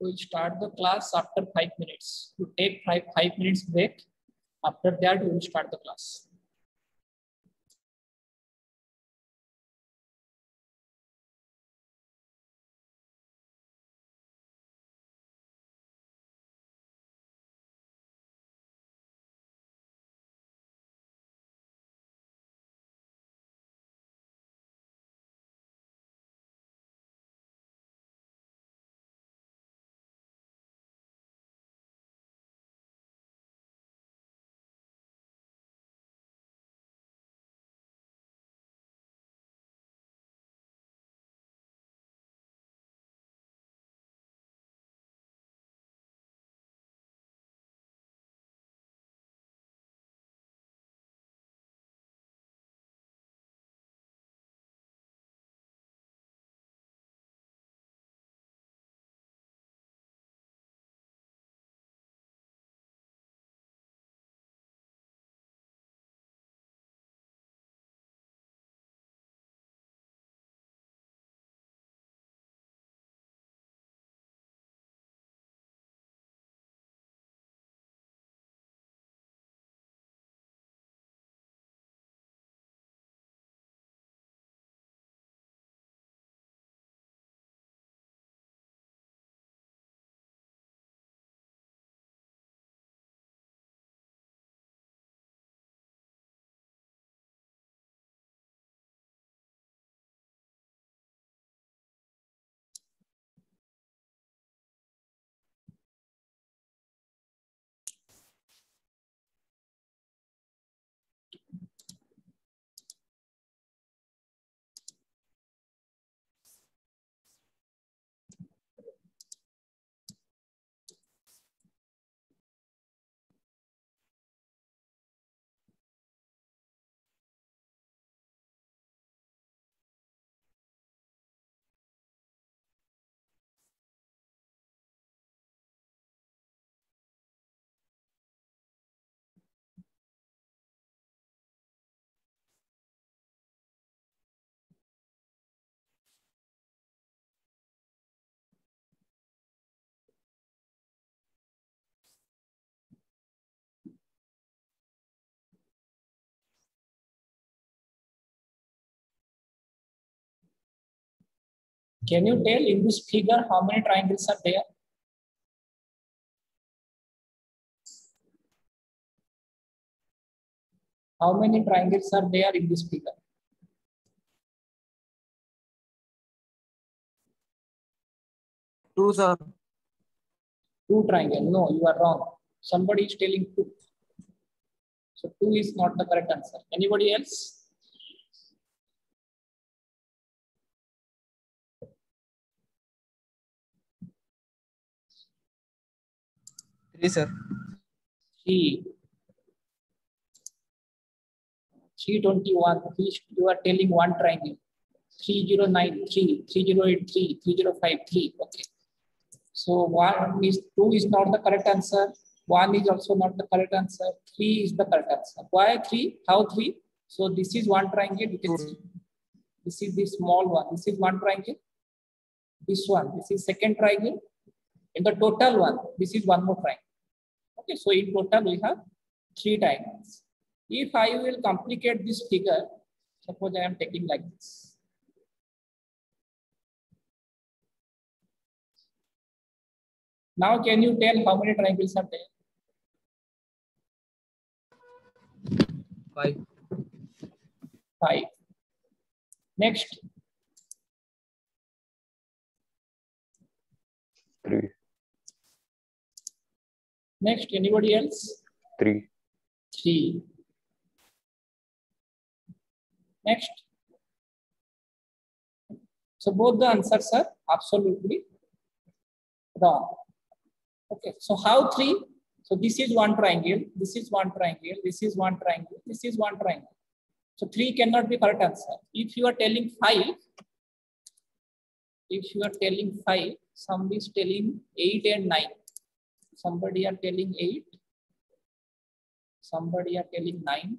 We start the class after 5 minutes. You take five minutes break. After that, we will start the class. Can you tell in this figure how many triangles are there? How many triangles are there in this figure? Two, sir. Two triangles. No, you are wrong. Somebody is telling two. So two is not the correct answer. Anybody else? Three, sir. Three. 321. You are telling one triangle. 3093, 3083, 3053. Okay. So one is two is not the correct answer. One is also not the correct answer. Three is the correct answer. Why three? How three? So this is one triangle. You can see. This is the small one. This is one triangle. This one. This is second triangle. In the total one, this is one more triangle. Okay. So in total we have three triangles. If I will complicate this figure, suppose I am taking like this. Now, can you tell how many triangles are there? 5. 5. Next. 3. Next, anybody else? 3. 3. Next. So both the answers are absolutely wrong. Okay, so how 3? So this is one triangle, this is one triangle, this is one triangle, this is one triangle. So 3 cannot be correct answer. If you are telling 5, somebody is telling 8 and 9. Somebody are telling 8. Somebody are telling 9.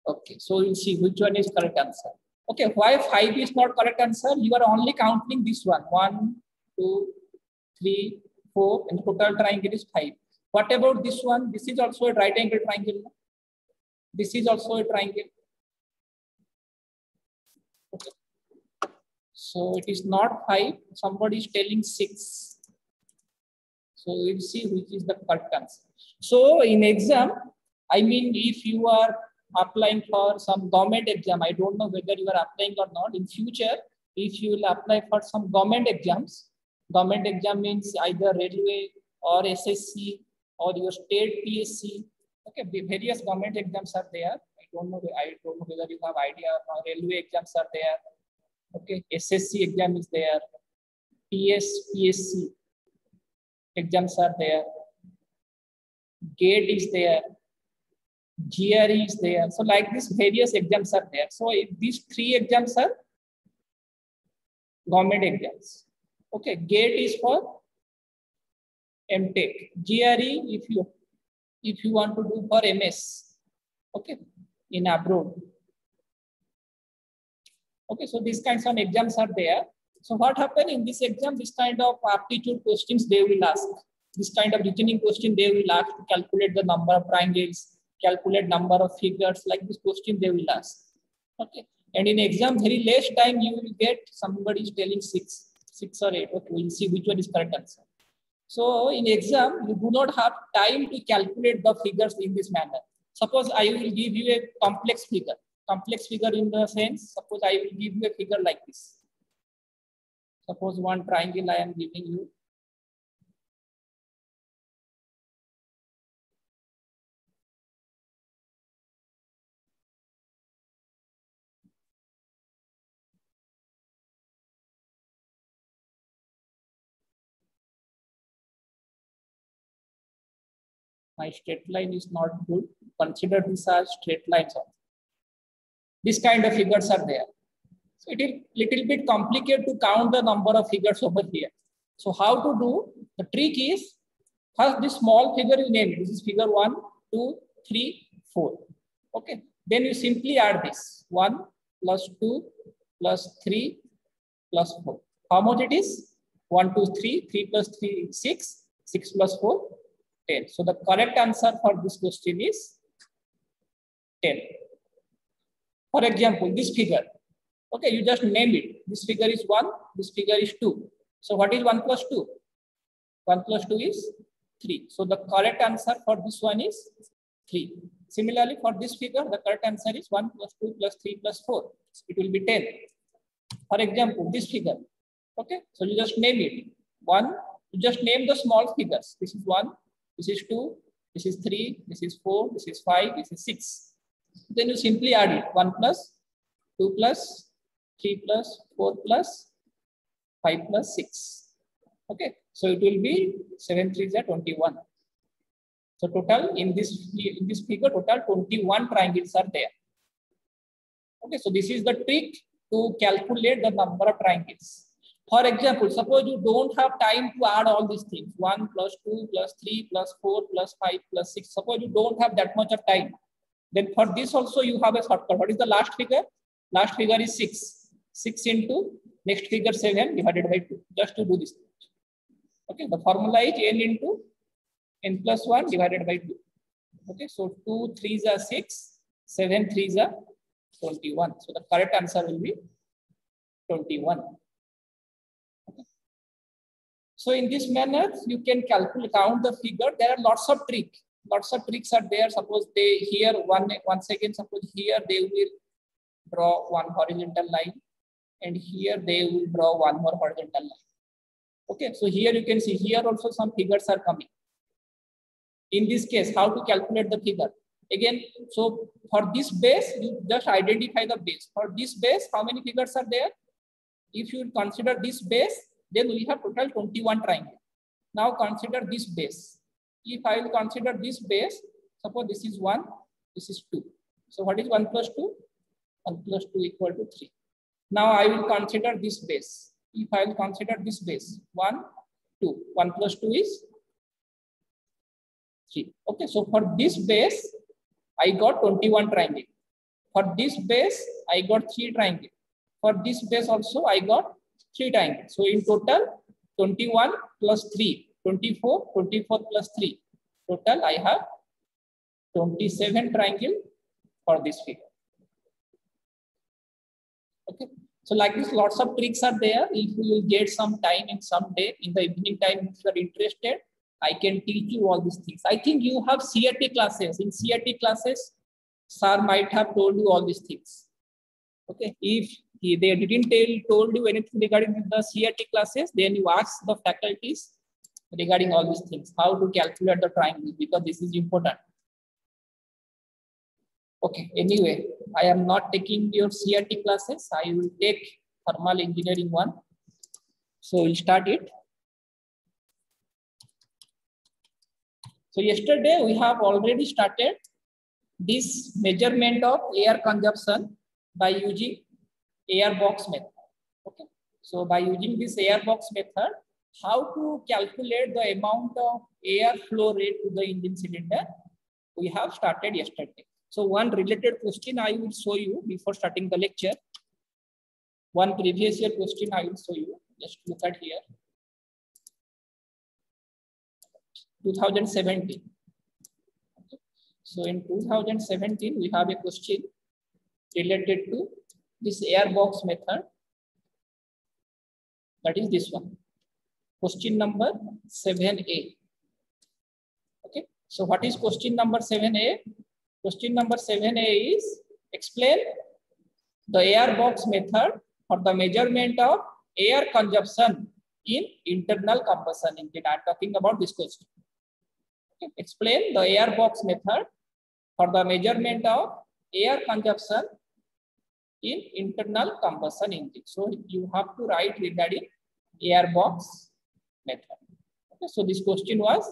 Okay, so we'll see which one is correct answer. Okay, why 5 is not correct answer? You are only counting this one. 1, 2, 3, 4, and the total triangle is 5. What about this one? This is also a right angle triangle. This is also a triangle. Okay. So it is not 5. Somebody is telling 6. So we'll see which is the correct answer. So in exam, I mean, if you are applying for some government exam, I don't know whether you are applying or not. In future, if you will apply for some government exam means either railway or SSC or your state PSC. Okay, various government exams are there. I don't know whether you have idea or not. Railway exams are there. Okay, SSC exam is there. PSC exams are there. GATE is there. GRE is there. So like this, various exams are there. So if these 3 exams are government exams. Okay, GATE is for MTech. GRE if you want to do for MS. Okay, in abroad. Okay, so these kinds of exams are there. So what happened in this exam? This kind of aptitude questions they will ask. This kind of reasoning question they will ask to calculate the number of triangles, calculate number of figures. Like this question they will ask. Okay, and in exam very less time you will get somebody is telling 6 or 8. Okay, we'll see which one is correct answer. So in exam you do not have time to calculate the figures in this manner. Suppose I will give you a complex figure. Complex figure in the sense, suppose I will give you a figure like this. Suppose one triangle I am giving you. My straight line is not good. Consider this as straight lines. This kind of figures are there. So it is little bit complicated to count the number of figures over here. So how to do? The trick is, first this small figure you name it. This is figure 1, 2, 3, 4. Okay. Then you simply add this 1 plus 2 plus 3 plus 4. How much it is? 1, 2, 3, 3 plus 3, 6, 6 plus 4, 10. So the correct answer for this question is 10. For example, this figure. Okay, you just name it. This figure is 1, this figure is 2. So what is 1 plus 2? 1 plus 2 is 3. So the correct answer for this one is 3. Similarly, for this figure, the correct answer is 1 plus 2 plus 3 plus 4. It will be 10. For example, this figure. Okay, so you just name it. 1, you just name the small figures. This is 1, this is 2, this is 3, this is 4, this is 5, this is 6. Then you simply add it. 1 plus 2 plus 3 plus 4 plus 5 plus 6. Okay, so it will be 7 3 is 21. So total in this figure, total 21 triangles are there. Okay, so this is the trick to calculate the number of triangles. For example, suppose you don't have time to add all these things. 1 plus 2 plus 3 plus 4 plus 5 plus 6. Suppose you don't have that much of time. Then for this also you have a shortcut. What is the last figure? Last figure is 6. 6 into next figure 7 divided by 2. Just to do this. Okay, the formula is n into n plus 1 divided by 2. Okay, so 2 3s are 6, 7 3s are 21. So the correct answer will be 21. Okay. So in this manner, you can count the figure. There are lots of tricks. Lots of tricks are there. Suppose they here once again, suppose here they will draw one horizontal line, and here they will draw one more horizontal line. Okay, so here you can see here also some figures are coming. In this case, how to calculate the figure? Again, so for this base, you just identify the base. For this base, how many figures are there? If you consider this base, then we have total 21 triangles. Now consider this base. If I will consider this base, suppose this is 1, this is 2. So what is 1 plus 2? 1 plus 2 equal to 3. Now I will consider this base. If I will consider this base, 1, 2. 1 plus 2 is 3. Okay, so for this base, I got 21 triangles. For this base, I got 3 triangles. For this base also, I got 3 triangles. So in total, 21 plus 3, 24, 24 plus 3. Total, I have 27 triangle for this figure. Okay. So like this, lots of tricks are there. If you will get some time in some day, in the evening time, if you are interested, I can teach you all these things. I think you have CRT classes. In CRT classes, sir might have told you all these things. Okay. If they didn't told you anything regarding the CRT classes, then you ask the faculties regarding all these things, how to calculate the triangle, because this is important. Okay, anyway, I am not taking your CRT classes. I will take thermal engineering one. So we'll start it. So yesterday we have already started this measurement of air consumption by using air box method. Okay, so by using this air box method, how to calculate the amount of air flow rate to the engine cylinder, we have started yesterday. So one related question I will show you before starting the lecture. One previous year question I will show you. Just look at here. 2017. Okay. So in 2017, we have a question related to this air box method. That is this one. Question number 7A. Okay. So what is question number 7A? Question number 7A is explain the air box method for the measurement of air consumption in internal combustion engine. I am talking about this question. Okay. Explain the air box method for the measurement of air consumption in internal combustion engine. So you have to write regarding air box method. Okay. So this question was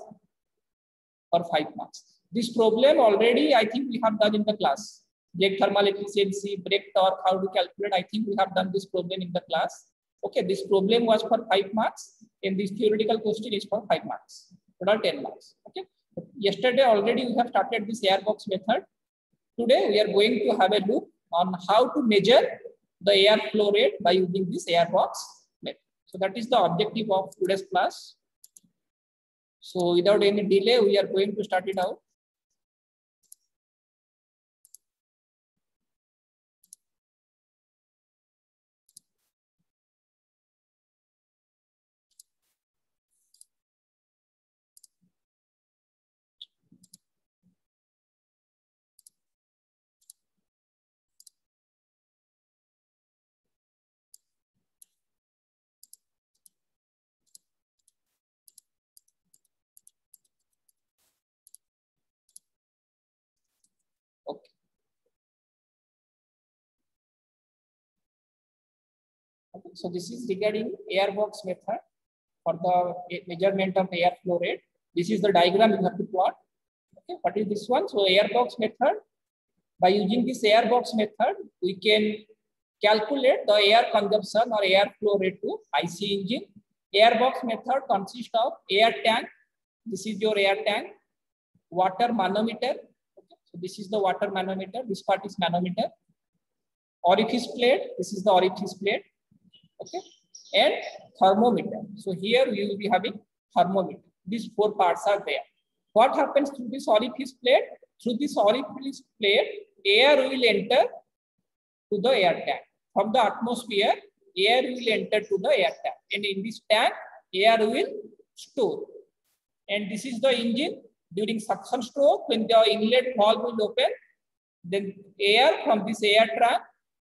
for 5 marks. This problem already I think we have done in the class. Brake thermal efficiency, brake torque, how to calculate. I think we have done this problem in the class. Okay, this problem was for 5 marks and this theoretical question is for 5 marks. Total 10 marks. Okay. Yesterday already we have started this air box method. Today we are going to have a look on how to measure the air flow rate by using this air box method. So that is the objective of today's class. So without any delay, we are going to start it out. Okay. Okay. So this is regarding air box method for the measurement of air flow rate. This is the diagram you have to plot. Okay. What is this one? So air box method. By using this air box method, we can calculate the air consumption or air flow rate to IC engine. Air box method consists of air tank. This is your air tank. Water manometer. So this is the water manometer. This part is manometer. Orifice plate. This is the orifice plate. Okay. And thermometer. So here we will be having thermometer. These 4 parts are there. What happens through this orifice plate? Through this orifice plate, air will enter to the air tank. From the atmosphere, air will enter to the air tank. And in this tank, air will store. And this is the engine. During suction stroke, when the inlet valve will open, then air from this air trap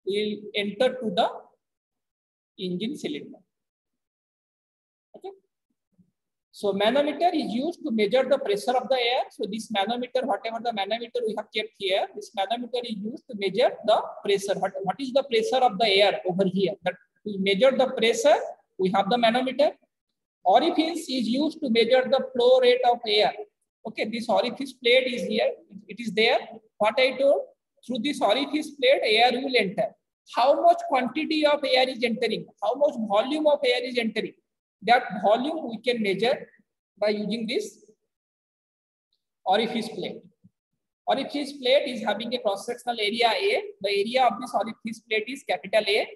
will enter to the engine cylinder. Okay. So manometer is used to measure the pressure of the air. So this manometer, whatever the manometer we have kept here, this manometer is used to measure the pressure. What is the pressure of the air over here? That to measure the pressure, we have the manometer. Orifice is used to measure the flow rate of air. Okay, this orifice plate is here. It is there. What I told, through this orifice plate, air will enter. How much quantity of air is entering? How much volume of air is entering? That volume we can measure by using this orifice plate. Orifice plate is having a cross-sectional area A. The area of this orifice plate is capital A.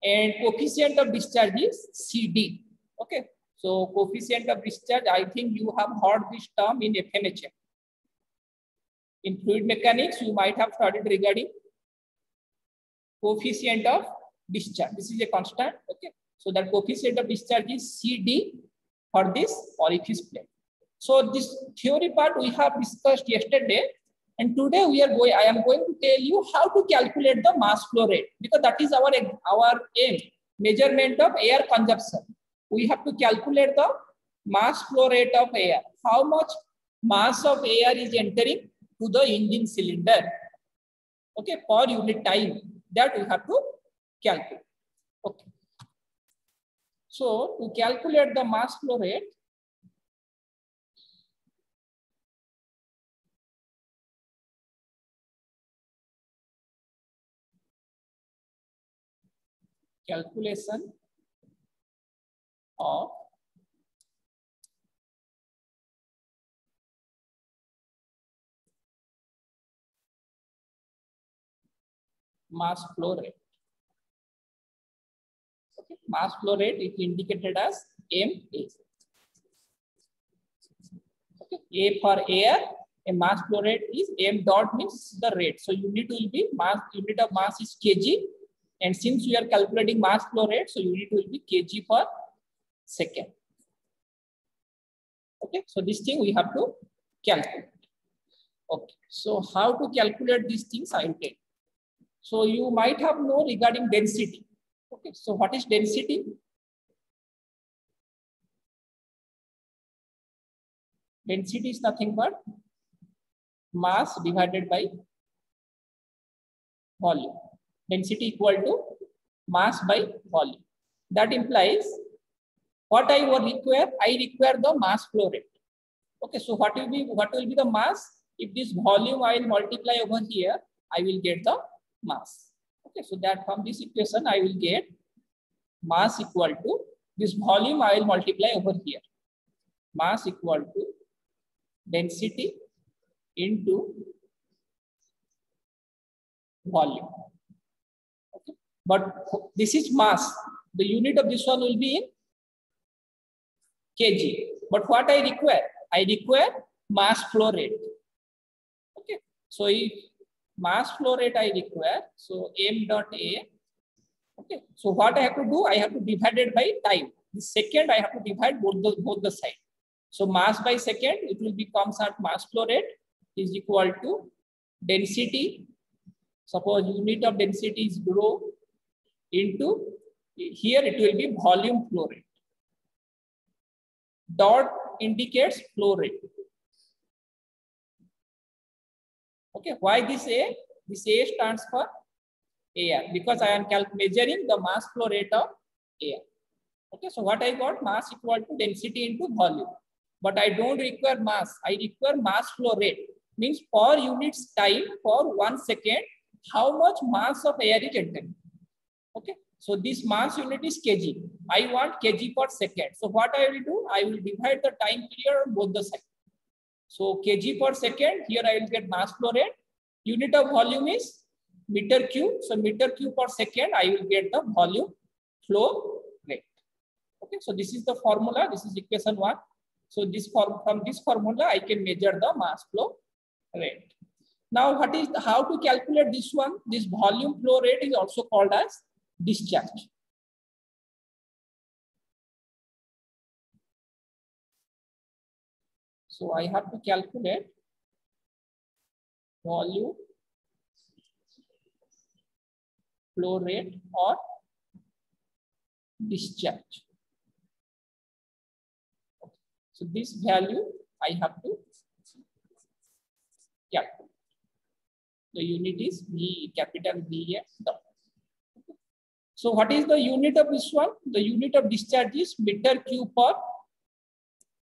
And coefficient of discharge is CD. Okay. So coefficient of discharge, I think you have heard this term in FNHM. In fluid mechanics, you might have studied regarding coefficient of discharge. This is a constant. Okay. So that coefficient of discharge is CD for this orifice plate. So this theory part we have discussed yesterday, and today I am going to tell you how to calculate the mass flow rate, because that is our aim, measurement of air consumption. We have to calculate the mass flow rate of air. How much mass of air is entering to the engine cylinder, okay, per unit time, that we have to calculate. Okay. So to calculate the mass flow rate, calculation of mass flow rate. Okay. Mass flow rate is indicated as MA. Okay. A for air, a mass flow rate is M dot means the rate. So unit will be mass, unit of mass is kg. And since we are calculating mass flow rate, so unit will be kg per second. Okay, so this thing we have to calculate. Okay, so how to calculate these things I will tell. So you might have known regarding density. Okay, so what is density? Density is nothing but mass divided by volume. Density equal to mass by volume. That implies what I will require. I require the mass flow rate. Okay, so what will be the mass? If this volume I will multiply over here, I will get the mass. Okay, so that from this equation I will get mass equal to this volume I will multiply over here. Mass equal to density into volume. Okay, but this is mass. The unit of this one will be in kg. But what I require? I require mass flow rate. Okay, so if mass flow rate I require, so M dot A. Okay, so what I have to do? I have to divide it by time. The second I have to divide both the side. So mass by second, it will becomes at mass flow rate is equal to density. Suppose unit of density is rho into, here it will be volume flow rate. Dot indicates flow rate. Okay, why this A? This A stands for air, because I am measuring the mass flow rate of air. Okay, so what I got? Mass equal to density into volume. But I don't require mass. I require mass flow rate. Means per units time, for 1 second, how much mass of air is entering. Okay, so this mass unit is kg. I want kg per second. So what I will do? I will divide the time period on both the sides. So kg per second, here I will get mass flow rate. Unit of volume is meter cube. So meter cube per second, I will get the volume flow rate. Okay, so this is the formula. This is equation 1. So this from this formula, I can measure the mass flow rate. Now, how to calculate this one? This volume flow rate is also called as discharge. So I have to calculate volume flow rate or discharge. So this value I have to calculate. The unit is V, capital V dot. So what is the unit of this one? The unit of discharge is meter cube per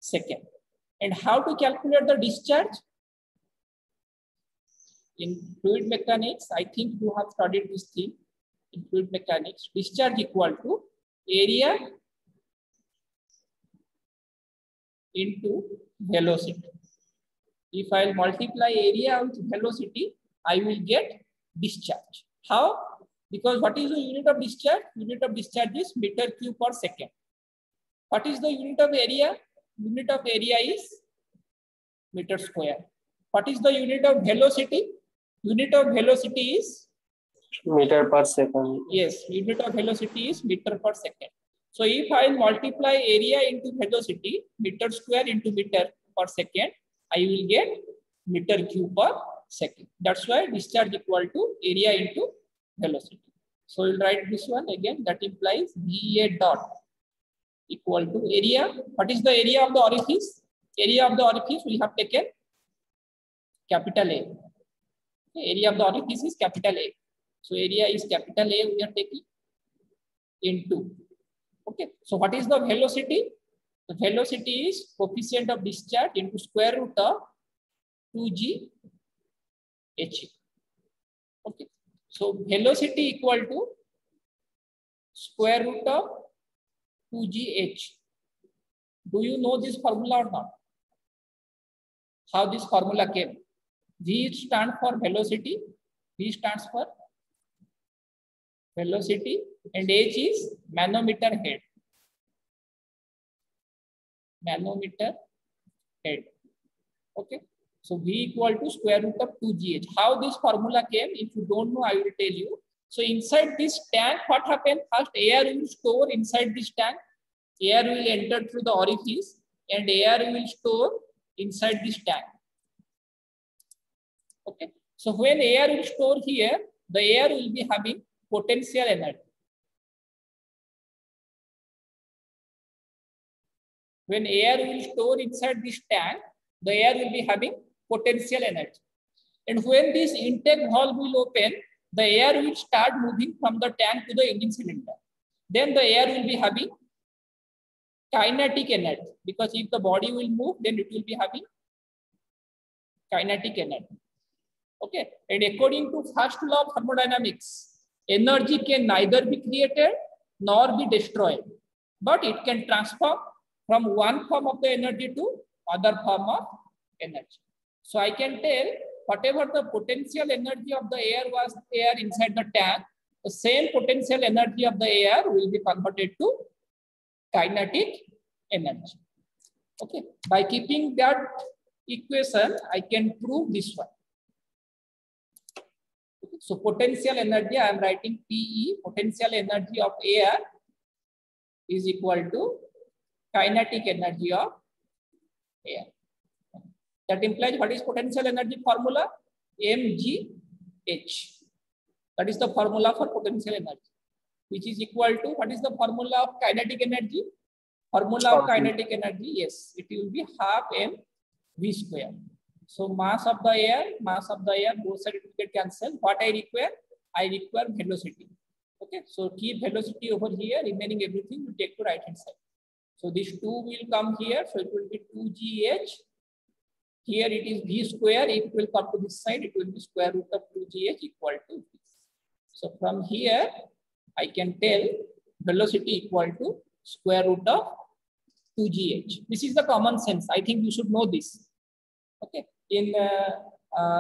second. And how to calculate the discharge? In fluid mechanics, I think you have studied this thing. In fluid mechanics, discharge equal to area into velocity. If I multiply area with velocity, I will get discharge. How? Because what is the unit of discharge? Unit of discharge is meter cube per second. What is the unit of area? Unit of area is meter square. What is the unit of velocity? Unit of velocity is meter per second. Yes, unit of velocity is meter per second. So if I multiply area into velocity, meter square into meter per second, I will get meter cube per second. That's why discharge equal to area into velocity. So we'll write this one again. That implies VA dot equal to area. What is the area of the orifice? Area of the orifice we have taken capital A. Okay, area of the orifice is capital A. So area is capital A we are taking into. Okay. So what is the velocity? The velocity is coefficient of discharge into square root of 2g h. Okay. So velocity equal to square root of 2g h. Do you know this formula or not? How this formula came? V stands for velocity. V stands for velocity and h is manometer head. Manometer head. Okay. So V equal to square root of 2gh. How this formula came? If you don't know, I will tell you. So inside this tank, what happened? First, air will store inside this tank. Air will enter through the orifice and air will store inside this tank. Okay. So when air will store here, the air will be having potential energy. When air will store inside this tank, the air will be having potential energy. And when this intake valve will open, the air will start moving from the tank to the engine cylinder. Then the air will be having kinetic energy, because if the body will move, then it will be having kinetic energy. Okay. And according to first law of thermodynamics, energy can neither be created nor be destroyed, but it can transform from one form of the energy to other form of energy. So I can tell whatever the potential energy of the air was there inside the tank, the same potential energy of the air will be converted to kinetic energy. Okay. By keeping that equation, I can prove this one. So potential energy, I am writing PE, potential energy of air is equal to kinetic energy of air. That implies what is potential energy formula? mgh. That is the formula for potential energy, which is equal to, what is the formula of kinetic energy? Formula of kinetic energy, yes, it will be half mv square. So mass of the air, both sides will get cancelled. What I require? I require velocity. Okay, so keep velocity over here, remaining everything will take to right hand side. So this 2 will come here, so it will be 2gh. Here it is v square. If it will come to this side, it will be square root of 2gh equal to v. So from here, I can tell velocity equal to square root of 2gh. This is the common sense. I think you should know this. Okay. In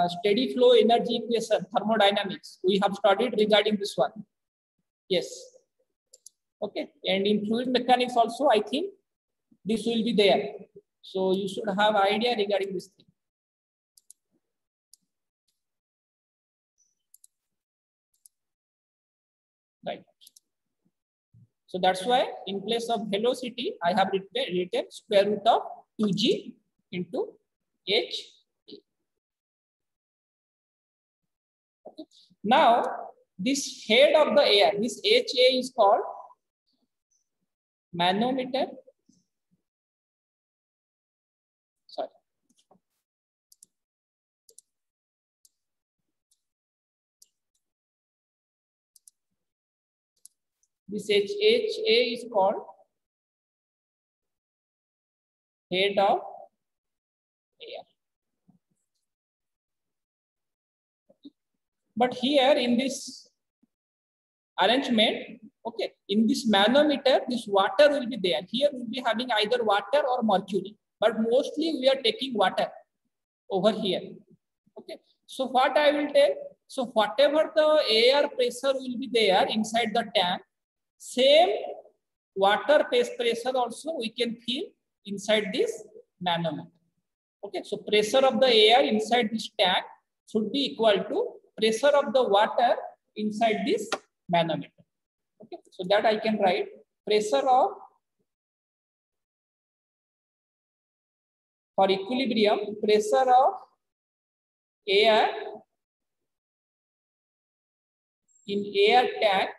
steady flow energy equation, thermodynamics, we have studied regarding this one. Yes. Okay. And in fluid mechanics also, I think this will be there. So you should have idea regarding this thing. Right. So that's why in place of velocity, I have written square root of 2g into h. Okay. Now, this head of the air, this HA is called manometer. Sorry. This HA is called head of air. But here in this arrangement, okay, in this manometer, this water will be there. Here we will be having either water or mercury, but mostly we are taking water over here. Okay, so what I will tell, so whatever the air pressure will be there inside the tank, same water pressure also we can feel inside this manometer. Okay, so pressure of the air inside this tank should be equal to pressure of the water inside this manometer. Okay, so that I can write pressure of, for equilibrium, pressure of air in air tank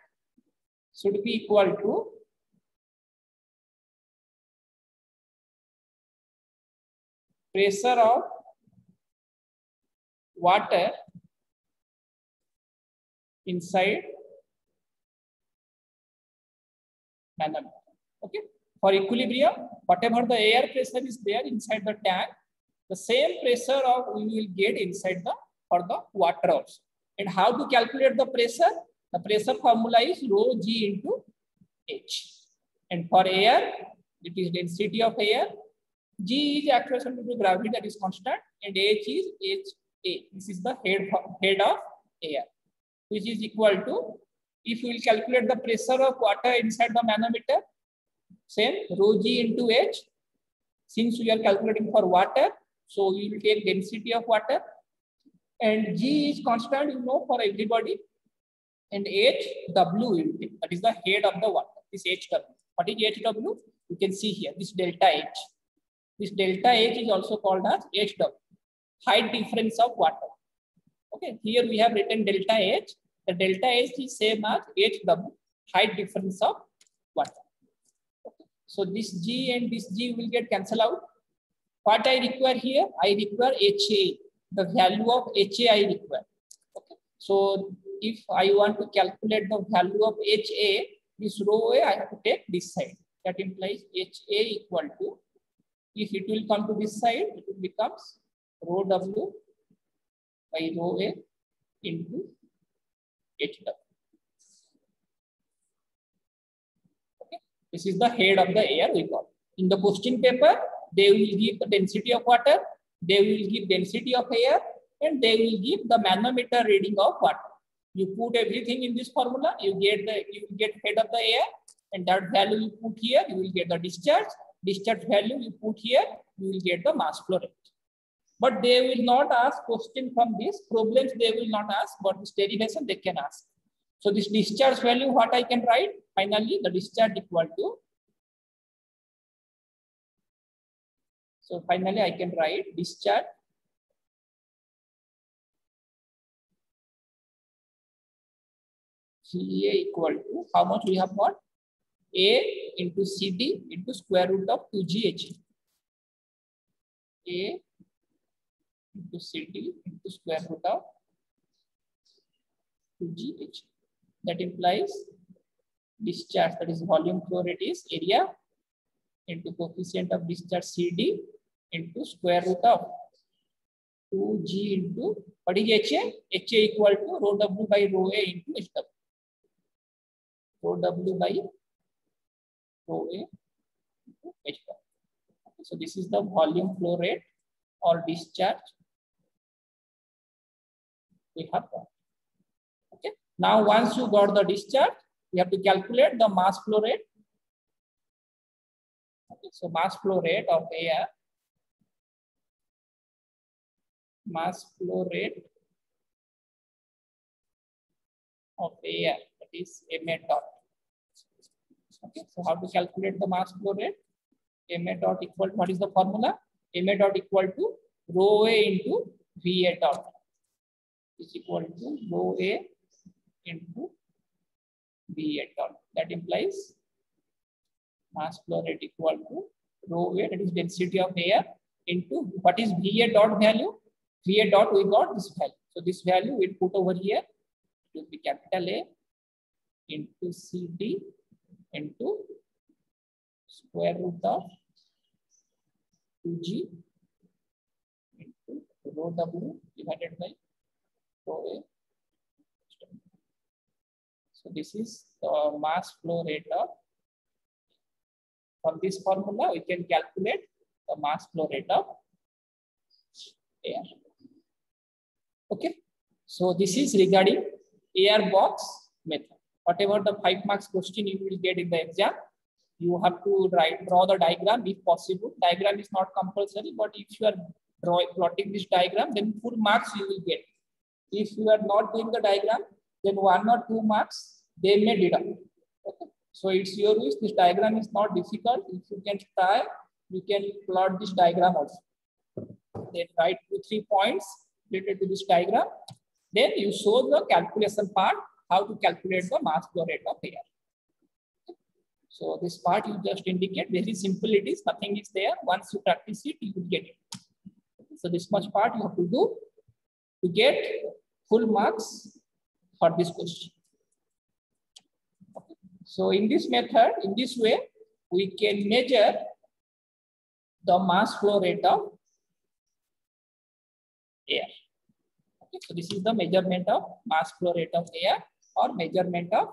should be equal to pressure of water inside manometer. Okay, for equilibrium, whatever the air pressure is there inside the tank, the same pressure of we will get inside the for the water also. And how to calculate the pressure? The pressure formula is rho g into h. And for air, it is density of air. G is acceleration due to gravity, that is constant, and h is ha. This is the head of air, which is equal to, if we will calculate the pressure of water inside the manometer, same rho g into h. Since we are calculating for water, so we will take density of water, and g is constant, you know, for everybody, and h w will take, that is the head of the water. This h w. What is h w? You can see here this delta h. This delta h is also called as h w, height difference of water. Okay, here we have written delta h. The delta h is same as h w, height difference of water. Okay. So this g and this g will get cancelled out. What I require here? I require HA. The value of HA I require. Okay. So if I want to calculate the value of HA, this rho A, I have to take this side. That implies HA equal to, if it will come to this side, it will becomes rho W by rho A into HW. Okay. This is the head of the air we got. In the question paper, they will give the density of water, they will give density of air, and they will give the manometer reading of water. You put everything in this formula, you get head of the air, and that value you put here, you will get the discharge. Discharge value you put here, you will get the mass flow rate. But they will not ask question from these problems, they will not ask, but this derivation they can ask. So this discharge value, what I can write? Finally, the discharge equal to, so finally I can write discharge CA equal to, how much we have got? A into CD into square root of 2GH. A into CD into square root of 2GH. That implies discharge, that is volume flow rate, is area into coefficient of discharge CD into square root of 2G into, what is HA? HA equal to rho W by rho A into HW. Rho W by rho A into HW. So this is the volume flow rate or discharge we have got. Okay. Now once you got the discharge, we have to calculate the mass flow rate. Okay. So mass flow rate of air, mass flow rate of air, that is ma dot. Okay. So how to calculate the mass flow rate? Ma dot equal to, what is the formula? Ma dot equal to rho A into Va dot is equal to rho A into Va dot. That implies mass flow rate equal to rho A, that is density of air, into what is Va dot value? Va dot we got this value. So this value we put over here. It will be capital A into CD into square root of 2G into rho W divided by rho A. So this is the mass flow rate of, from this formula we can calculate the mass flow rate of air. Okay, so this is regarding air box method. Whatever the 5 marks question you will get in the exam, You have to draw the diagram if possible. Diagram is not compulsory, but if you are plotting this diagram, then full marks you will get. If you are not doing the diagram, then 1 or 2 marks they may deduct. Okay. So it's your wish. This diagram is not difficult. If you can try, you can plot this diagram also. Then write 2-3 points related to this diagram. Then you show the calculation part, how to calculate the mass flow rate of air. So this part you just indicate, very simple it is, nothing is there. Once you practice it, you will get it. So this much part you have to do to get full marks for this question. Okay. So in this method, in this way, we can measure the mass flow rate of air. Okay. So this is the measurement of mass flow rate of air or measurement of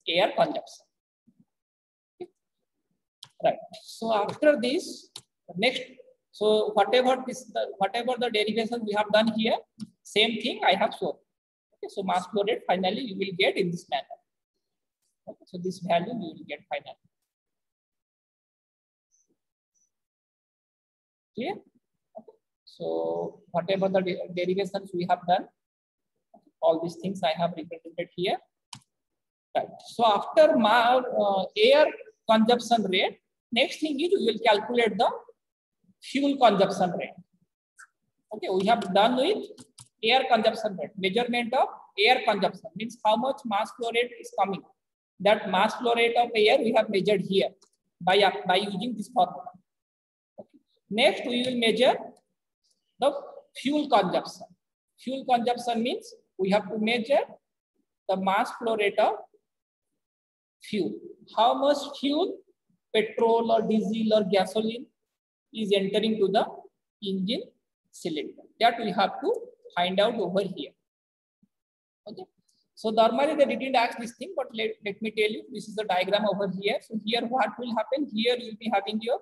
air consumption. Okay. Right. So after this, next, so whatever the derivation we have done here, same thing I have shown. Okay. So mass flow rate finally you will get in this manner. Okay. So this value you will get finally. Clear? Okay. So whatever the derivations we have done, all these things I have represented here. Right. So after air consumption rate, next thing is we will calculate the fuel consumption rate. Okay, we have done with air consumption rate. Measurement of air consumption means how much mass flow rate is coming. That mass flow rate of air we have measured here by using this formula. Okay. Next, we will measure the fuel consumption. Fuel consumption means we have to measure the mass flow rate of fuel. How much fuel, petrol or diesel or gasoline is entering to the engine cylinder. That we have to find out over here. Okay. So normally they didn't ask this thing, but let me tell you, this is the diagram over here. So here what will happen? Here you will be having your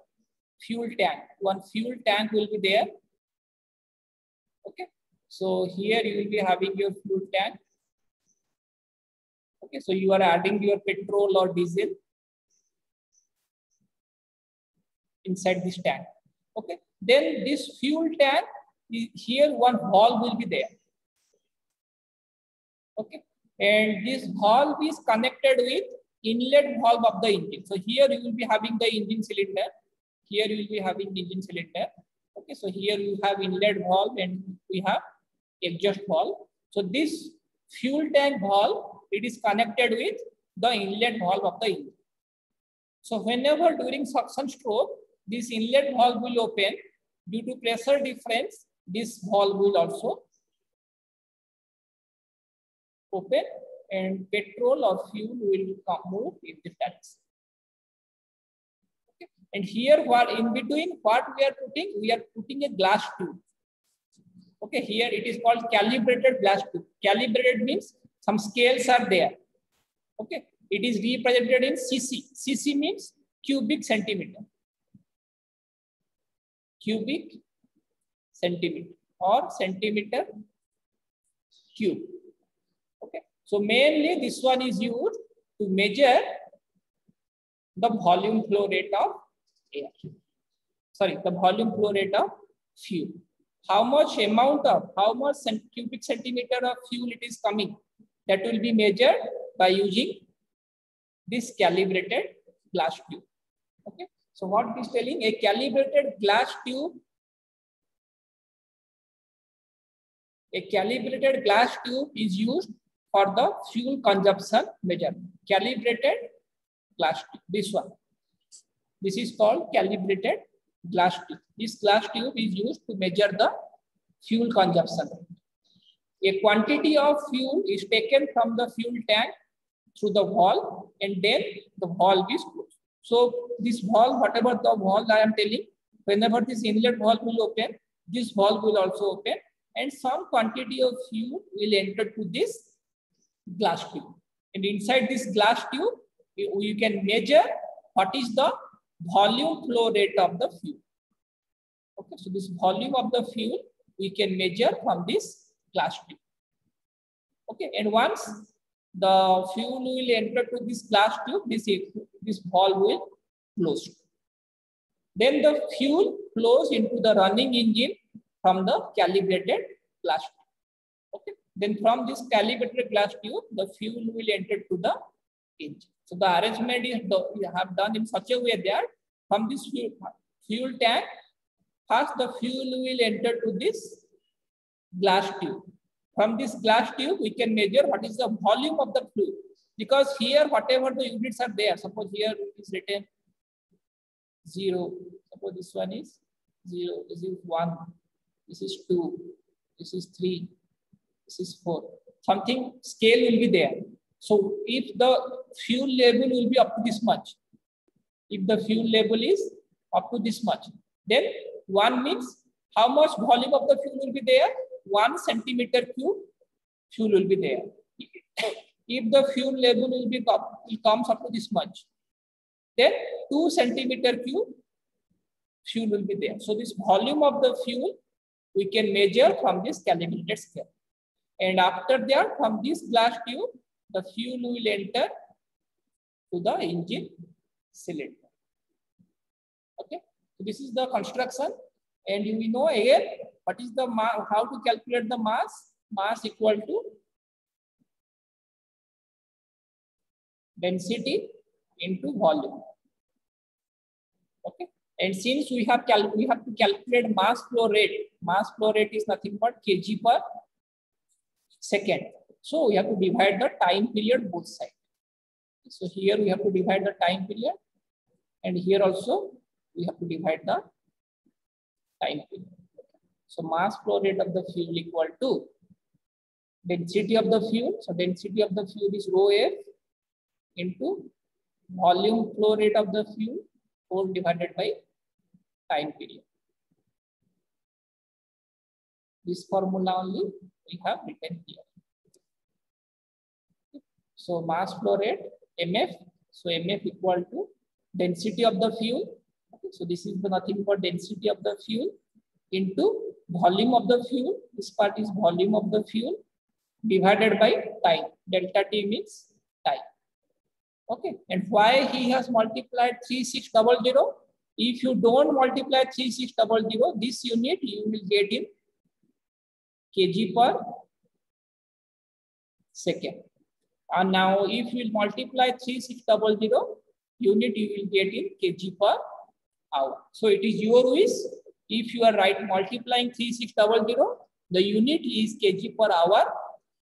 fuel tank. One fuel tank will be there. Okay. So here you will be having your fuel tank. Okay. So you are adding your petrol or diesel inside this tank. Okay. Then this fuel tank, here one valve will be there. Okay. And this valve is connected with inlet valve of the engine. So here you will be having the engine cylinder. Here you will be having the engine cylinder. Okay. So here you have inlet valve and we have exhaust valve. So this fuel tank valve, it is connected with the inlet valve of the engine. So whenever during suction stroke, this inlet valve will open. Due to pressure difference, this valve will also open and petrol or fuel will move in this direction. Okay. And here, what in between, what we are putting? We are putting a glass tube. Okay, here it is called calibrated glass tube. Calibrated means some scales are there. Okay, it is represented in cc. Cc means cubic centimeter. Cubic centimeter or centimeter cube. Okay, so mainly this one is used to measure the volume flow rate of air. Sorry, the volume flow rate of fuel. How much cubic centimeter of fuel it is coming, that will be measured by using this calibrated glass tube. Okay. So what it is telling, a calibrated glass tube is used for the fuel consumption measurement. Calibrated glass tube, this one. This is called calibrated glass tube. This glass tube is used to measure the fuel consumption. A quantity of fuel is taken from the fuel tank through the valve and then the valve is closed. So this valve, whatever the valve I am telling, whenever this inlet valve will open, this valve will also open and some quantity of fuel will enter to this glass tube. And inside this glass tube, you can measure what is the volume flow rate of the fuel. Okay, so this volume of the fuel we can measure from this glass tube. Okay, and once the fuel will enter to this glass tube, this valve will close. Then the fuel flows into the running engine from the calibrated glass tube. Okay. Then from this calibrated glass tube, the fuel will enter to the engine. So the arrangement is have done in such a way that from this fuel tank, first the fuel will enter to this glass tube. From this glass tube, we can measure what is the volume of the fluid. Because here, whatever the units are there, suppose here it is written 0. Suppose this one is 0. This is 1. This is 2. This is 3. This is 4. Something scale will be there. So if the fuel level will be up to this much, if the fuel level is up to this much, then 1 means how much volume of the fuel will be there? 1 centimeter cube fuel will be there. If the fuel level will be comes up to this much, then 2 centimeter cube fuel will be there. So this volume of the fuel we can measure from this calibrated scale. And after that, from this glass tube, the fuel will enter to the engine cylinder. Okay, so this is the construction, and we know again what is the how to calculate the mass. Mass equal to density into volume. Okay, and since we have to calculate mass flow rate. Mass flow rate is nothing but kg per second. So we have to divide the time period both sides. So here we have to divide the time period, and here also we have to divide the time period. So mass flow rate of the fuel equal to density of the fuel. So density of the fuel is rho F into volume flow rate of the fuel whole divided by time period. This formula only we have written here. So mass flow rate MF. So MF equal to density of the fuel. Okay, so this is the nothing but density of the fuel into volume of the fuel. This part is volume of the fuel divided by time. Delta T means time. Okay, and why he has multiplied 3600? If you don't multiply 3600, this unit you will get in kg per second. And now if you multiply 3600 unit, you will get in kg per hour. So it is your wish. If you are multiplying 3600, the unit is kg per hour.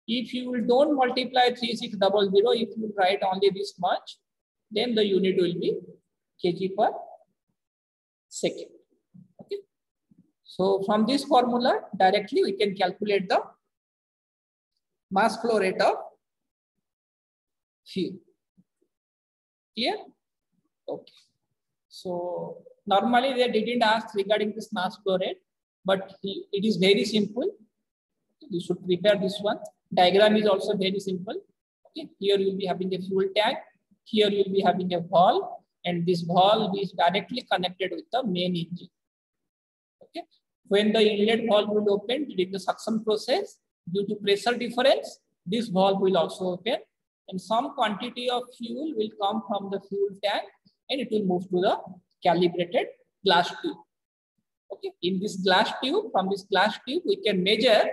If you don't multiply 3600, if you write only this much, then the unit will be kg per second. Okay. So from this formula, directly we can calculate the mass flow rate of fuel. Clear? Okay. So normally they didn't ask regarding this mass flow rate, but it is very simple. You should prepare this one. Diagram is also very simple. Okay. Here you will be having a fuel tank. Here you will be having a valve, and this valve is directly connected with the main engine. Okay. When the inlet valve will open during the suction process, due to pressure difference, this valve will also open, and some quantity of fuel will come from the fuel tank, and it will move to the calibrated glass tube. Okay. In this glass tube, from this glass tube, we can measure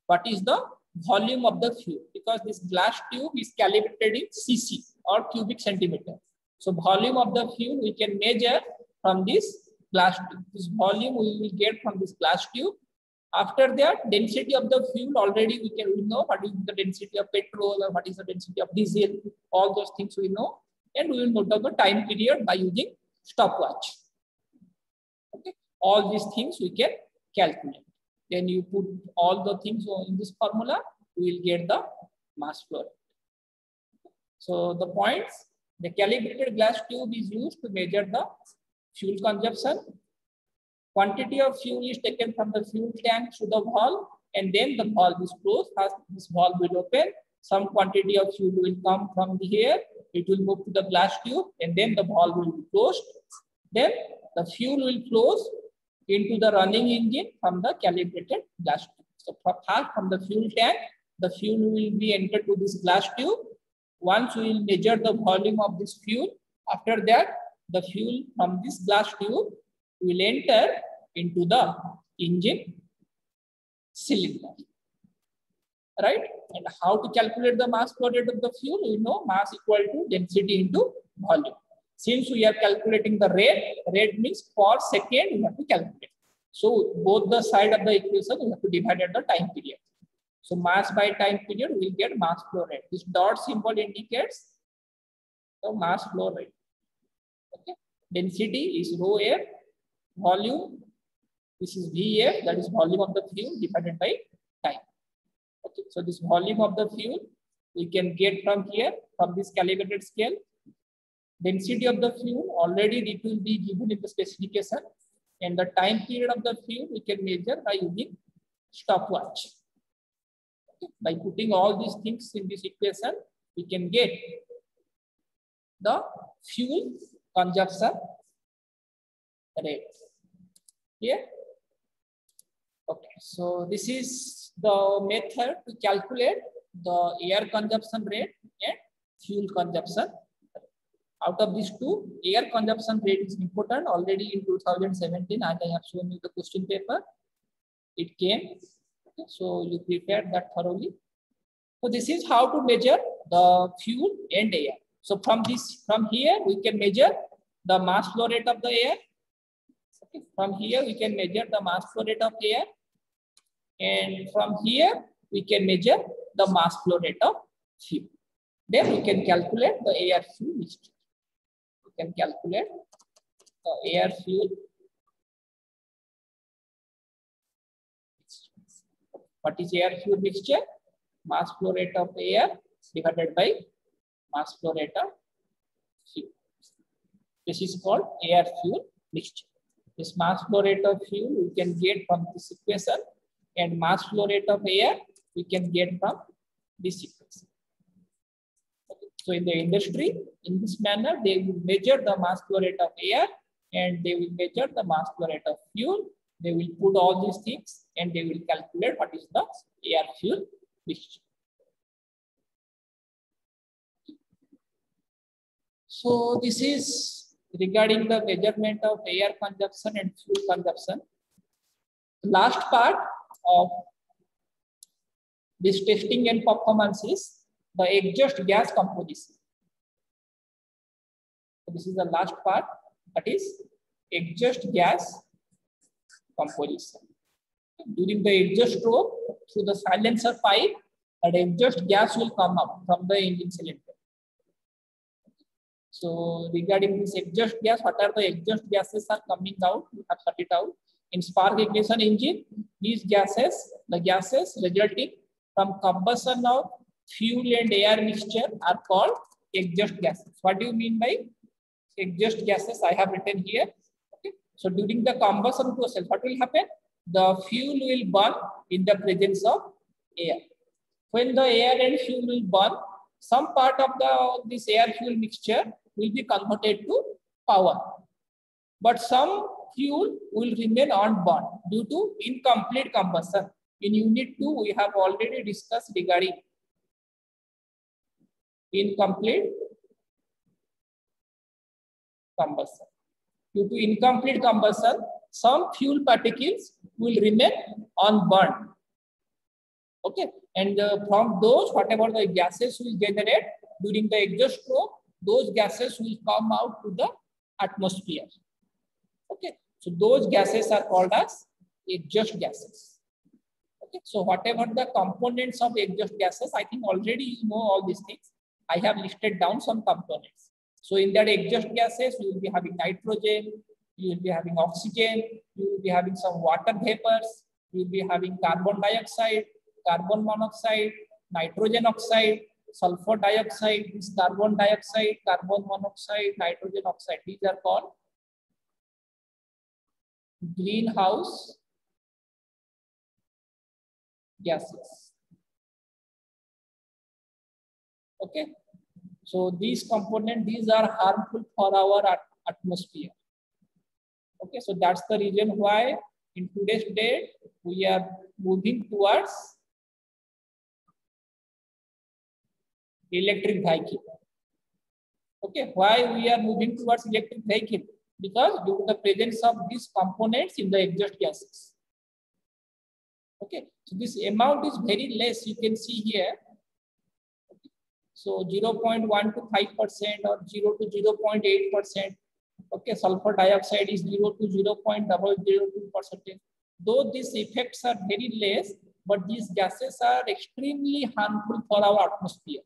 what is the volume of the fuel, because this glass tube is calibrated in cc or cubic centimeter. So volume of the fuel we can measure from this glass tube. This volume we will get from this glass tube. After that, density of the fuel already we know what is the density of petrol or what is the density of diesel. All those things we know, and we will note down the time period by using stopwatch. Okay, all these things we can calculate. Then you put all the things in this formula, we will get the mass flow rate. So the points, the calibrated glass tube is used to measure the fuel consumption. Quantity of fuel is taken from the fuel tank to the valve, and then the valve is closed. As this valve will open, some quantity of fuel will come from here. It will move to the glass tube, and then the valve will be closed. Then the fuel will flow into the running engine from the calibrated glass tube. So from the fuel tank, the fuel will be entered to this glass tube, Once we will measure the volume of this fuel, after that, the fuel from this glass tube will enter into the engine cylinder, right? And how to calculate the mass flow rate of the fuel? We know mass equal to density into volume. Since we are calculating the rate means per second we have to calculate. So both the side of the equation we have to divide at the time period. So mass by time period we will get mass flow rate. This dot symbol indicates the mass flow rate. Okay. Density is rho air, volume, this is VF, that is volume of the fuel divided by time. Okay. So this volume of the fuel we can get from here, from this calibrated scale. Density of the fuel already it will be given in the specification, and the time period of the fuel we can measure by using stopwatch. Okay. By putting all these things in this equation, we can get the fuel consumption rate. Yeah. Okay. So this is the method to calculate the air consumption rate and fuel consumption. Out of these two, air consumption rate is important. Already in 2017, as I have shown you the question paper, it came. Okay, so you prepared that thoroughly. So this is how to measure the fuel and air. So from here we can measure the mass flow rate of the air. Okay, from here we can measure the mass flow rate of air, and from here we can measure the mass flow rate of fuel. Then we can calculate the air fuel mixture. Can calculate the air fuel. What is air fuel mixture? Mass flow rate of air divided by mass flow rate of fuel. This is called air fuel mixture. This mass flow rate of fuel we can get from this equation, and mass flow rate of air we can get from this equation. So in the industry, in this manner, they will measure the mass flow rate of air and they will measure the mass flow rate of fuel. They will put all these things and they will calculate what is the air fuel mixture. So this is regarding the measurement of air consumption and fuel consumption. The last part of this testing and performance is the exhaust gas composition. So this is the last part, that is exhaust gas composition. During the exhaust stroke, through the silencer pipe, that exhaust gas will come up from the engine cylinder. So regarding this exhaust gas, what are the exhaust gases are coming out? We have cut it out. In spark ignition engine, these gases, the gases resulting from combustion of fuel and air mixture are called exhaust gases. What do you mean by exhaust gases? I have written here. Okay. So during the combustion process, what will happen? The fuel will burn in the presence of air. When the air and fuel will burn, some part of this air fuel mixture will be converted to power. But some fuel will remain unburned due to incomplete combustion. In unit 2, we have already discussed regarding incomplete combustion. Due to incomplete combustion, some fuel particles will remain unburned. Okay, and from those, whatever the gases will generate during the exhaust stroke, those gases will come out to the atmosphere. Okay, so those gases are called as exhaust gases. Okay, so whatever the components of exhaust gases, I think already you know all these things. I have listed down some components. So in that exhaust gases, you will be having nitrogen, you will be having oxygen, you will be having some water vapors, you will be having carbon dioxide, carbon monoxide, nitrogen oxide, sulfur dioxide, this carbon dioxide, carbon monoxide, nitrogen oxide. These are called greenhouse gases. Okay, so these components, these are harmful for our atmosphere. Okay, so that's the reason why in today's date we are moving towards electric vehicle. Okay, why we are moving towards electric vehicle? Because due to the presence of these components in the exhaust gases. Okay, so this amount is very less. You can see here. Okay. So 0.1 to 5% or 0 to 0.8%. Okay, sulfur dioxide is 0 to 0.002%. Though these effects are very less, but these gases are extremely harmful for our atmosphere.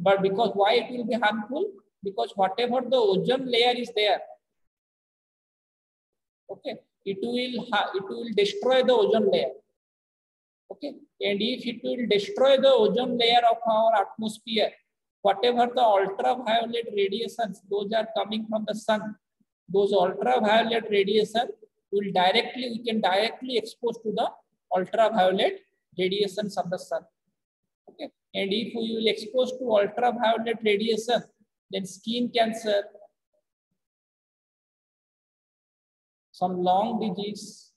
But because why it will be harmful? Because whatever the ozone layer is there, okay, it will destroy the ozone layer. Okay, and if it will destroy the ozone layer of our atmosphere, whatever the ultraviolet radiations, those are coming from the sun, those ultraviolet radiation we can directly expose to the ultraviolet radiations of the sun. Okay, and if we will expose to ultraviolet radiation, then skin cancer, some lung disease,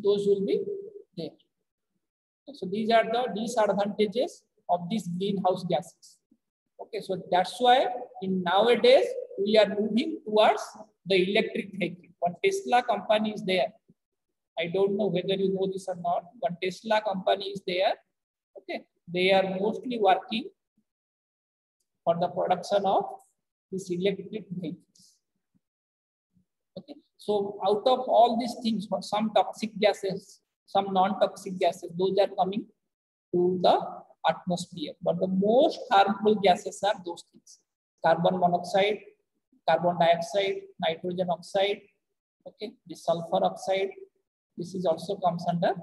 those will be there. So these are the disadvantages of these greenhouse gases. Okay, so that's why in nowadays we are moving towards the electric vehicle. One Tesla company is there. I don't know whether you know this or not. One Tesla company is there. Okay, they are mostly working for the production of these electric vehicles. Okay, so out of all these things, some toxic gases, some non-toxic gases, those are coming to the atmosphere. But the most harmful gases are those things: carbon monoxide, carbon dioxide, nitrogen oxide, okay, the sulfur oxide. This is also comes under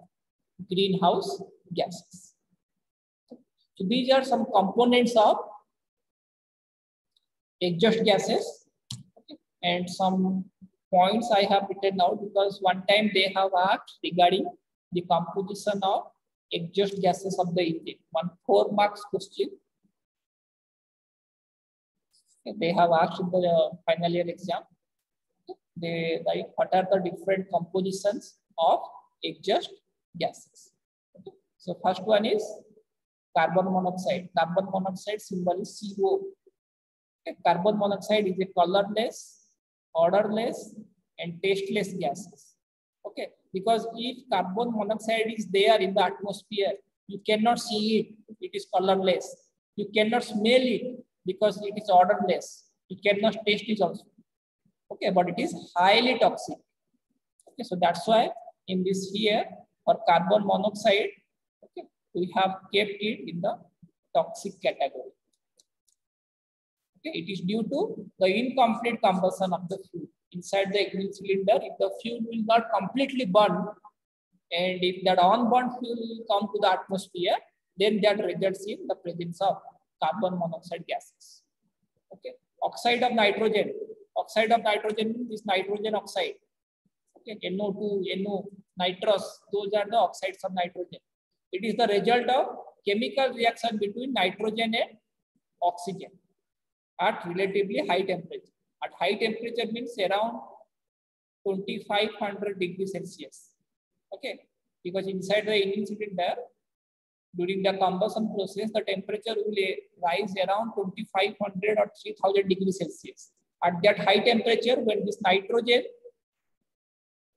greenhouse gases. So these are some components of exhaust gases, okay, and some points I have written out because one time they have asked regarding the composition of exhaust gases of the engine. 4 marks question. They have asked in the final year exam. They like what are the different compositions of exhaust gases. Okay. So first one is carbon monoxide. Carbon monoxide symbol is CO. Okay. Carbon monoxide is a colorless, odorless, and tasteless gases. Okay, because if carbon monoxide is there in the atmosphere, you cannot see it. It is colorless. You cannot smell it because it is odorless. You cannot taste it also. Okay, but it is highly toxic. Okay, so that's why in this here for carbon monoxide, okay, we have kept it in the toxic category. Okay, it is due to the incomplete combustion of the fuel inside the engine cylinder. If the fuel will not completely burn, and if that unburned fuel will come to the atmosphere, then that results in the presence of carbon monoxide gases. Okay, oxide of nitrogen. Oxide of nitrogen means this nitrogen oxide. Okay, NO2, NO, nitrous, those are the oxides of nitrogen. It is the result of chemical reaction between nitrogen and oxygen at relatively high temperature. At high temperature means around 2500 degrees Celsius. Okay, because inside the engine cylinder, during the combustion process, the temperature will rise around 2500 or 3000 degrees Celsius. At that high temperature, when this nitrogen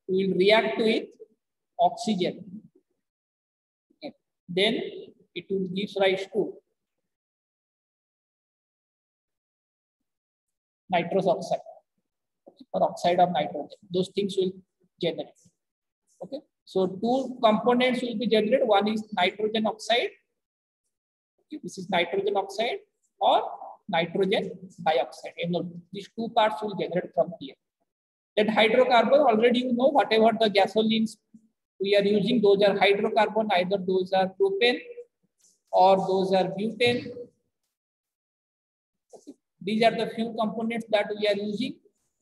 will react with oxygen, okay, then it will give rise to nitrous oxide, okay, or oxide of nitrogen. Those things will generate. Okay, so 2 components will be generated. One is nitrogen oxide. Okay, this is nitrogen oxide or nitrogen dioxide. These 2 parts will generate from here. Then hydrocarbon, already you know whatever the gasolines we are using, those are hydrocarbon. Either those are propane or those are butane. Okay. These are the few components that we are using.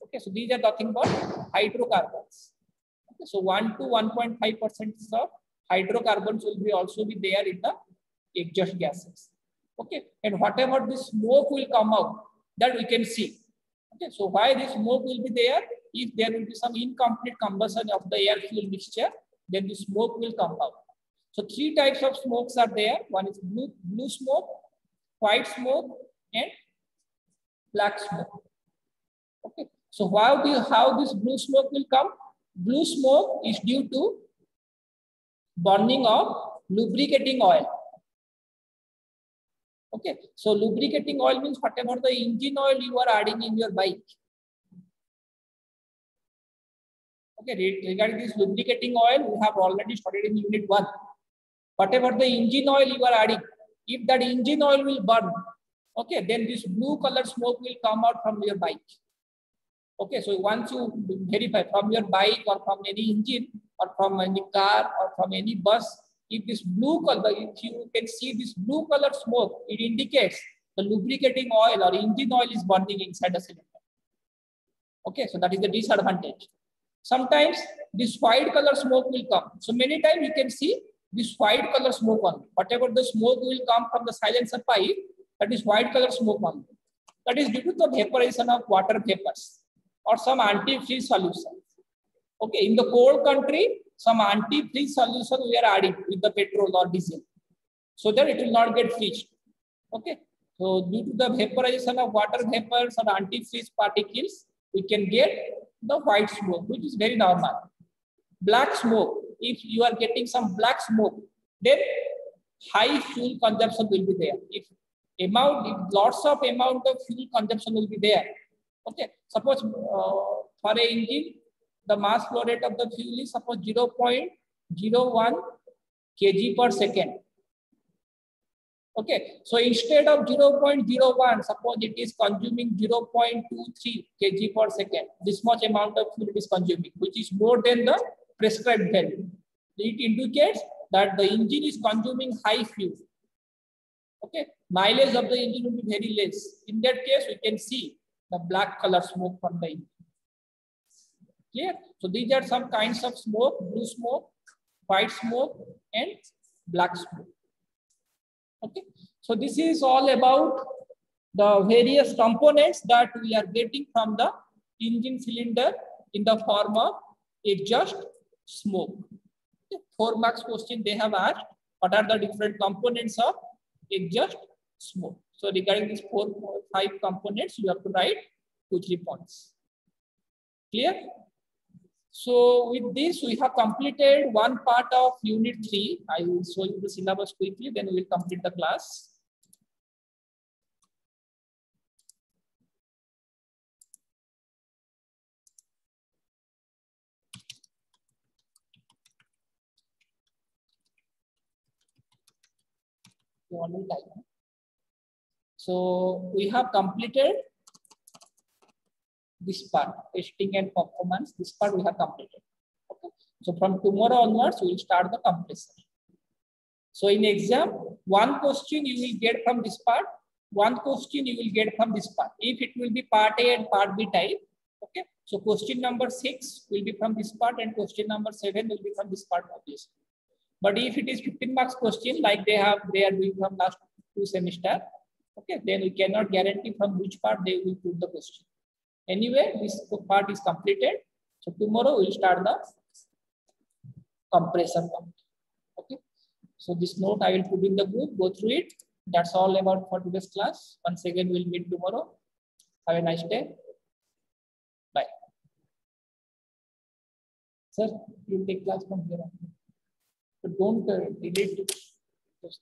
Okay, so these are nothing but hydrocarbons. Okay, so 1 to 1.5% of hydrocarbons will be also be there in the exhaust gases. Okay, and whatever the smoke will come out, that we can see. Okay, so why this smoke will be there? If there will be some incomplete combustion of the air fuel mixture, then the smoke will come out. So three types of smokes are there. One is blue smoke, white smoke, and black smoke. Okay. So how this blue smoke will come? Blue smoke is due to burning of lubricating oil. Okay. So lubricating oil means whatever the engine oil you are adding in your bike. Okay. Regarding this lubricating oil, we have already studied in unit 1. Whatever the engine oil you are adding, if that engine oil will burn, okay, then this blue color smoke will come out from your bike. Okay, so once you verify from your bike or from any engine or from any car or from any bus, if this blue color, if you can see this blue color smoke, it indicates the lubricating oil or engine oil is burning inside the cylinder. Okay, so that is the disadvantage. Sometimes this white color smoke will come. So many times you can see this white color smoke only. Whatever the smoke will come from the silencer pipe, that is white color smoke only. That is due to the vaporization of water vapors or some antifreeze solution. Okay, in the cold country, some antifreeze solution we are adding with the petrol or diesel, so that it will not get freezed. Okay, so due to the vaporization of water vapors or antifreeze particles, we can get the white smoke, which is very normal. Black smoke, if you are getting some black smoke, then high fuel consumption will be there. If lots of amount of fuel consumption will be there. Okay, suppose for a engine, the mass flow rate of the fuel is suppose 0.01 kg per second. Okay, so instead of 0.01, suppose it is consuming 0.23 kg per second. This much amount of fuel it is consuming, which is more than the prescribed value. It indicates that the engine is consuming high fuel. Okay, mileage of the engine will be very less. In that case, we can see the black color smoke from the engine. Clear? So these are some kinds of smoke: blue smoke, white smoke, and black smoke. Okay, so this is all about the various components that we are getting from the engine cylinder in the form of exhaust smoke. Okay. 4 marks question they have asked, what are the different components of exhaust smoke? So regarding these 4 or 5 components, you have to write 2-3 points. Clear? So with this, we have completed one part of unit 3. I will show you the syllabus quickly, then we will complete the class. So we have completed this part, testing and performance. This part we have completed. Okay. So from tomorrow onwards, we will start the compressor. So in exam, one question you will get from this part, one question you will get from this part. If it will be part A and part B type, okay. So question number 6 will be from this part and question number 7 will be from this part of this. But if it is 15 marks question, like they are doing from last 2 semester, okay, then we cannot guarantee from which part they will put the question. Anyway, this part is completed. So tomorrow we'll start the compressor part. Okay. So this note I will put in the group, go through it. That's all about for today's class. Once again, we'll meet tomorrow. Have a nice day. Bye. Sir, you take class from here on. But don't delete it. Just